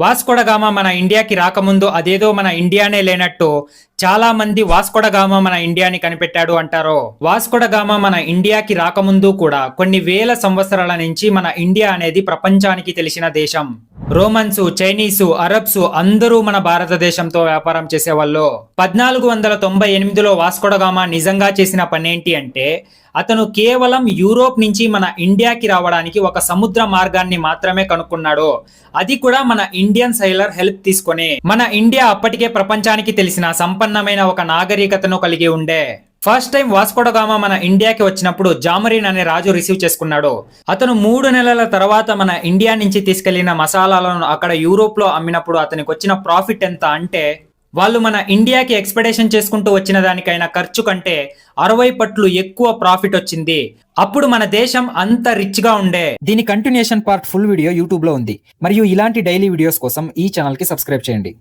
Vasco da Gama మన ఇండియాకి రాకముందు అదేదో మన ఇండియానే లేనట్టు చాలా మంది వాస్కోడగామా మన ఇండియాని కనిపెట్టాడు అంటారు. వాస్కోడగామా మన ఇండియాకి రాకముందు కూడా కొన్ని వేల సంవత్సరాల నుంచి మన ఇండియా అనేది ప్రపంచానికి తెలిసిన దేశం. రోమన్స్, చైనీసు, అరబ్స్ అందరూ మన భారతదేశంతో వ్యాపారం చేసేవాళ్ళు. 1498లో వాస్కోడగామా నిజంగా చేసిన పనేంటి అంటే, అతను కేవలం యూరోప్ నుంచి మన ఇండియాకి రావడానికి ఒక సముద్ర మార్గాన్ని మాత్రమే కనుక్కున్నాడు. అది కూడా మన ఇండియన్ సైలర్ హెల్ప్ తీసుకొని. మన ఇండియా అప్పటికే ప్రపంచానికి తెలిసిన సంపన్నమైన ఒక నాగరికతను కలిగి ఉండే. ఫస్ట్ టైం వాస్కోడగామా మన ఇండియాకి వచ్చినప్పుడు జామరీన్ అనే రాజు రిసీవ్ చేసుకున్నాడు. అతను 3 నెలల తర్వాత మన ఇండియా నుంచి తీసుకెళ్లిన మసాలాలను అక్కడ యూరోప్ లో అమ్మినప్పుడు అతనికి వచ్చిన ప్రాఫిట్ ఎంత అంటే, వాళ్ళు మన ఇండియాకి ఎక్స్పెడిషన్ చేసుకుంటూ వచ్చిన దానికైనా ఖర్చు కంటే 60 పట్లు ఎక్కువ ప్రాఫిట్ వచ్చింది. అప్పుడు మన దేశం అంత రిచ్ గా ఉండే. దీని continuation part full video YouTube లో ఉంది. మరియు ఇలాంటి డైలీ వీడియోస్ కోసం ఈ ఛానల్ కి సబ్స్క్రైబ్ చేయండి.